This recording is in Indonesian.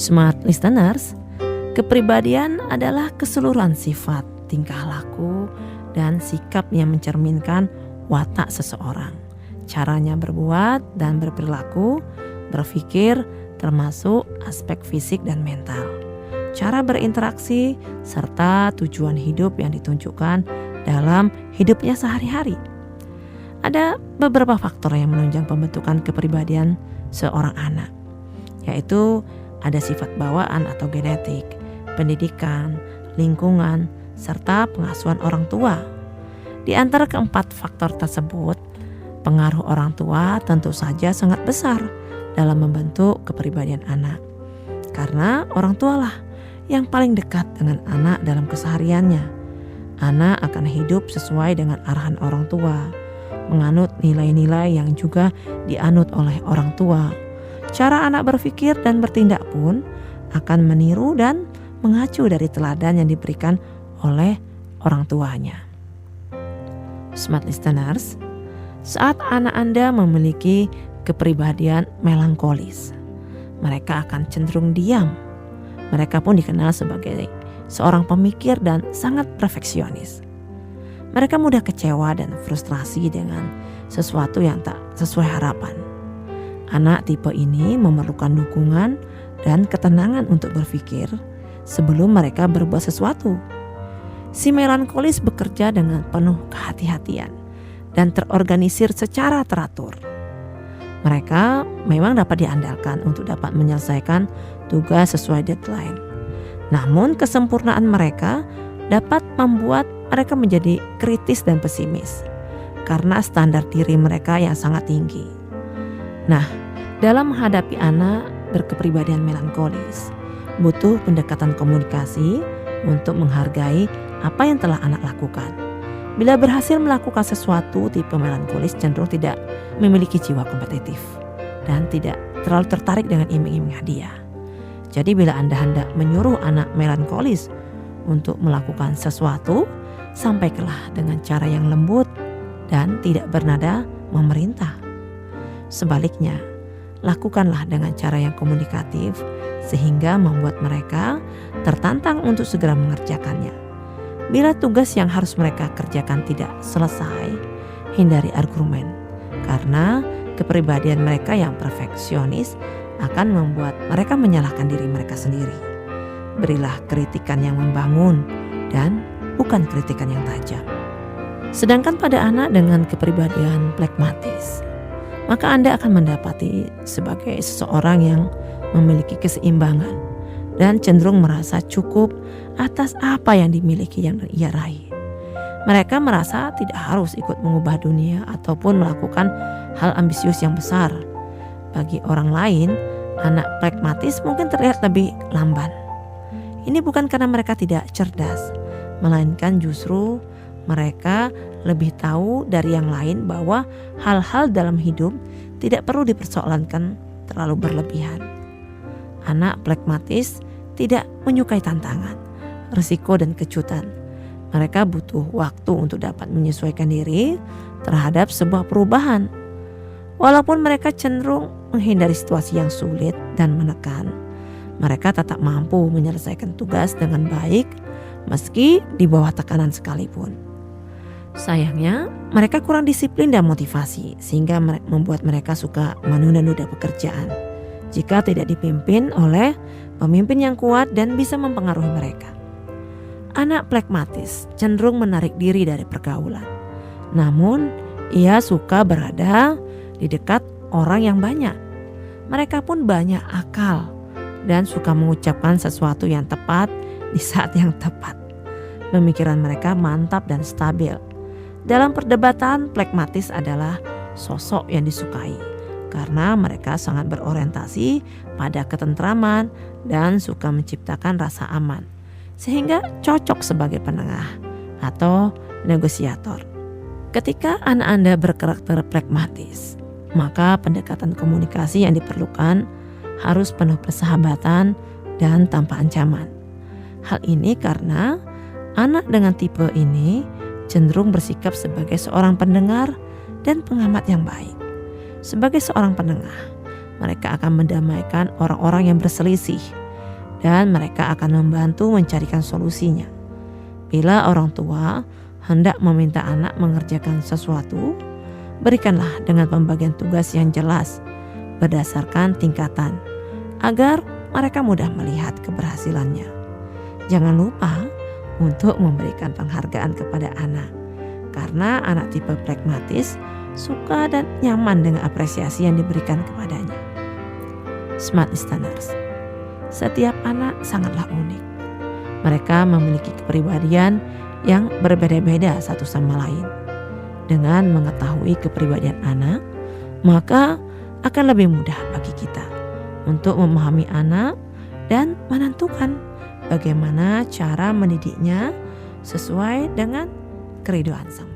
Smart listeners, kepribadian adalah keseluruhan sifat, tingkah laku, dan sikap yang mencerminkan watak seseorang. Caranya berbuat dan berperilaku, berpikir, termasuk aspek fisik dan mental. Cara berinteraksi, serta tujuan hidup yang ditunjukkan dalam hidupnya sehari-hari. Ada beberapa faktor yang menunjang pembentukan kepribadian seorang anak, yaitu ada sifat bawaan atau genetik, pendidikan, lingkungan, serta pengasuhan orang tua. Di antara keempat faktor tersebut, pengaruh orang tua tentu saja sangat besar dalam membentuk kepribadian anak. Karena orang tualah yang paling dekat dengan anak dalam kesehariannya. Anak akan hidup sesuai dengan arahan orang tua, menganut nilai-nilai yang juga dianut oleh orang tua. Cara anak berpikir dan bertindak pun akan meniru dan mengacu dari teladan yang diberikan oleh orang tuanya. Smart listeners, saat anak Anda memiliki kepribadian melankolis, mereka akan cenderung diam. Mereka pun dikenal sebagai seorang pemikir dan sangat perfeksionis. Mereka mudah kecewa dan frustrasi dengan sesuatu yang tak sesuai harapan. Anak tipe ini memerlukan dukungan dan ketenangan untuk berpikir sebelum mereka berbuat sesuatu. Si melankolis bekerja dengan penuh kehati-hatian dan terorganisir secara teratur. Mereka memang dapat diandalkan untuk dapat menyelesaikan tugas sesuai deadline. Namun kesempurnaan mereka dapat membuat mereka menjadi kritis dan pesimis karena standar diri mereka yang sangat tinggi. Nah, dalam menghadapi anak berkepribadian melankolis, butuh pendekatan komunikasi untuk menghargai apa yang telah anak lakukan. Bila berhasil melakukan sesuatu, tipe melankolis cenderung tidak memiliki jiwa kompetitif dan tidak terlalu tertarik dengan iming-iming hadiah. Jadi bila Anda hendak menyuruh anak melankolis untuk melakukan sesuatu, sampaikanlah dengan cara yang lembut dan tidak bernada memerintah. Sebaliknya, lakukanlah dengan cara yang komunikatif sehingga membuat mereka tertantang untuk segera mengerjakannya. Bila tugas yang harus mereka kerjakan tidak selesai, hindari argumen, karena kepribadian mereka yang perfeksionis akan membuat mereka menyalahkan diri mereka sendiri. Berilah kritikan yang membangun dan bukan kritikan yang tajam. Sedangkan pada anak dengan kepribadian plekmatis, maka Anda akan mendapati sebagai seseorang yang memiliki keseimbangan dan cenderung merasa cukup atas apa yang dimiliki yang ia raih. Mereka merasa tidak harus ikut mengubah dunia ataupun melakukan hal ambisius yang besar. Bagi orang lain, anak plekmatis mungkin terlihat lebih lamban. Ini bukan karena mereka tidak cerdas, melainkan justru mereka lebih tahu dari yang lain bahwa hal-hal dalam hidup tidak perlu dipersoalkan terlalu berlebihan. Anak plekmatis tidak menyukai tantangan, risiko dan kejutan. Mereka butuh waktu untuk dapat menyesuaikan diri terhadap sebuah perubahan. Walaupun mereka cenderung menghindari situasi yang sulit dan menekan, mereka tetap mampu menyelesaikan tugas dengan baik meski di bawah tekanan sekalipun. Sayangnya, mereka kurang disiplin dan motivasi sehingga membuat mereka suka menunda-nunda pekerjaan jika tidak dipimpin oleh pemimpin yang kuat dan bisa mempengaruhi mereka. Anak plekmatis cenderung menarik diri dari pergaulan. Namun, ia suka berada di dekat orang yang banyak. Mereka pun banyak akal dan suka mengucapkan sesuatu yang tepat di saat yang tepat. Pemikiran mereka mantap dan stabil. Dalam perdebatan, plekmatis adalah sosok yang disukai karena mereka sangat berorientasi pada ketentraman dan suka menciptakan rasa aman, sehingga cocok sebagai penengah atau negosiator. Ketika anak Anda berkarakter plekmatis, maka pendekatan komunikasi yang diperlukan harus penuh persahabatan dan tanpa ancaman. Hal ini karena anak dengan tipe ini cenderung bersikap sebagai seorang pendengar dan pengamat yang baik. Sebagai seorang penengah, mereka akan mendamaikan orang-orang yang berselisih dan mereka akan membantu mencarikan solusinya. Bila orang tua hendak meminta anak mengerjakan sesuatu, berikanlah dengan pembagian tugas yang jelas berdasarkan tingkatan, agar mereka mudah melihat keberhasilannya. Jangan lupa untuk memberikan penghargaan kepada anak, karena anak tipe pragmatis suka dan nyaman dengan apresiasi yang diberikan kepadanya. Smart Listeners, setiap anak sangatlah unik. Mereka memiliki kepribadian yang berbeda-beda satu sama lain. Dengan mengetahui kepribadian anak, maka akan lebih mudah bagi kita untuk memahami anak dan menentukan bagaimana cara mendidiknya sesuai dengan keriduan Sang